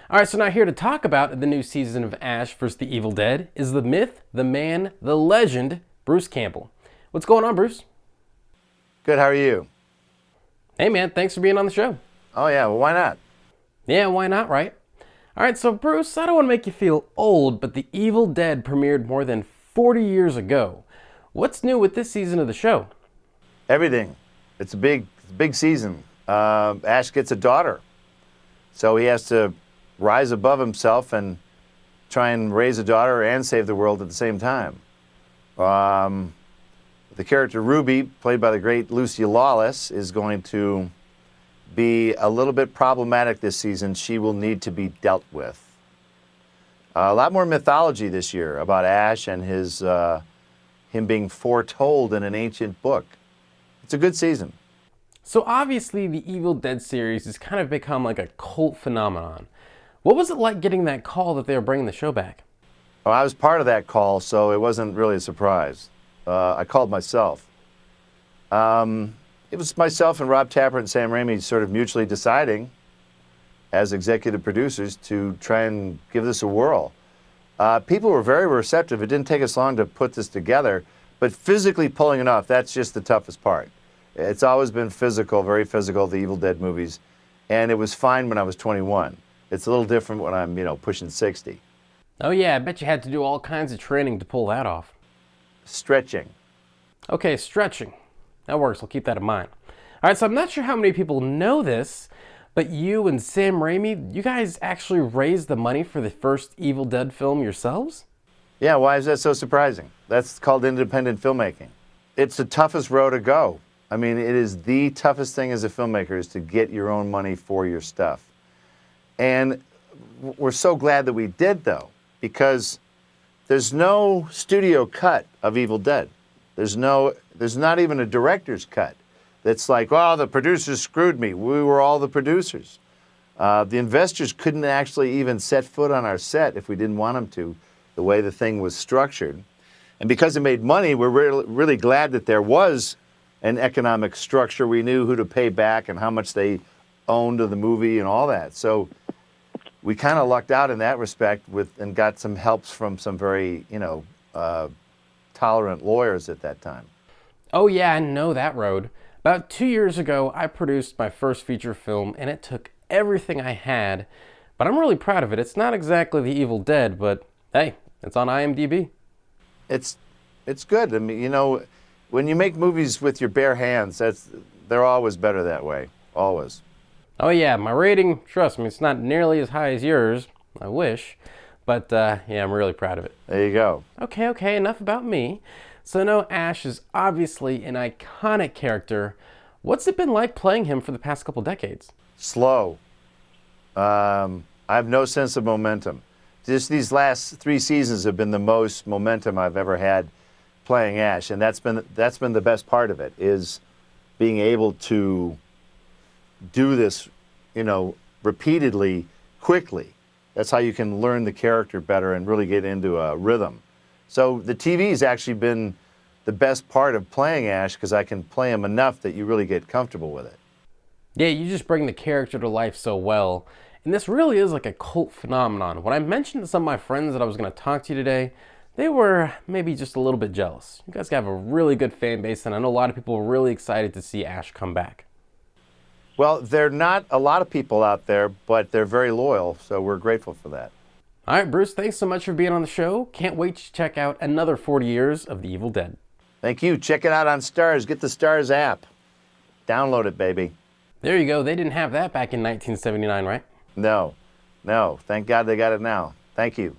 All right, so now here to talk about the new season of Ash vs. the Evil Dead is the myth, the man, the legend, Bruce Campbell. What's going on, Bruce? Good, how are you? Hey, man, thanks for being on the show. Oh yeah, well why not? Yeah, why not, right? All right, so Bruce, I don't want to make you feel old, but The Evil Dead premiered more than 40 years ago. What's new with this season of the show? Everything. It's a big season. Ash gets a daughter. So he has to rise above himself and try and raise a daughter and save the world at the same time. The character Ruby, played by the great Lucy Lawless, is going to be a little bit problematic this season. She will need to be dealt with. A lot more mythology this year about Ash and him being foretold in an ancient book. It's a good season. So obviously the Evil Dead series has kind of become like a cult phenomenon. What was it like getting that call that they were bringing the show back? Well, I was part of that call, so it wasn't really a surprise. I called myself. It was myself and Rob Tapert and Sam Raimi sort of mutually deciding as executive producers to try and give this a whirl. People were very receptive. It didn't take us long to put this together, but physically pulling it off, that's just the toughest part. It's always been physical, very physical, the Evil Dead movies, and it was fine when I was 21. It's a little different when I'm, pushing 60. Oh yeah, I bet you had to do all kinds of training to pull that off. Stretching. Okay, stretching. That works, I'll keep that in mind. All right, so I'm not sure how many people know this, but you and Sam Raimi, you guys actually raised the money for the first Evil Dead film yourselves? Yeah, why is that so surprising? That's called independent filmmaking. It's the toughest road to go. I mean, it is the toughest thing as a filmmaker is to get your own money for your stuff. And we're so glad that we did, though, because there's no studio cut of Evil Dead. There's not even a director's cut that's like, oh, the producers screwed me. We were all the producers. The investors couldn't actually even set foot on our set if we didn't want them to, the way the thing was structured. And because it made money, we're really glad that there was an economic structure. We knew who to pay back and how much they owned of the movie and all that. So we kind of lucked out in that respect and got some helps from some very, tolerant lawyers at that time. Oh yeah, I know that road. About 2 years ago, I produced my first feature film, and it took everything I had, but I'm really proud of it. It's not exactly The Evil Dead, but hey, it's on IMDb. It's good. I mean, when you make movies with your bare hands, they're always better that way, always. Oh yeah, my rating, trust me, it's not nearly as high as yours. I wish. But yeah, I'm really proud of it. There you go. Okay, enough about me. So no, Ash is obviously an iconic character. What's it been like playing him for the past couple decades? Slow. I have no sense of momentum. Just these last 3 seasons have been the most momentum I've ever had playing Ash, and that's been the best part of it, is being able to do this, repeatedly, quickly. That's how you can learn the character better and really get into a rhythm. So the TV's actually been the best part of playing Ash because I can play him enough that you really get comfortable with it. Yeah, you just bring the character to life so well. And this really is like a cult phenomenon. When I mentioned to some of my friends that I was going to talk to you today, they were maybe just a little bit jealous. You guys have a really good fan base, and I know a lot of people are really excited to see Ash come back. Well, there are not a lot of people out there, but they're very loyal, so we're grateful for that. All right, Bruce, thanks so much for being on the show. Can't wait to check out another 40 years of The Evil Dead. Thank you. Check it out on Starz. Get the Starz app. Download it, baby. There you go. They didn't have that back in 1979, right? No. Thank God they got it now. Thank you.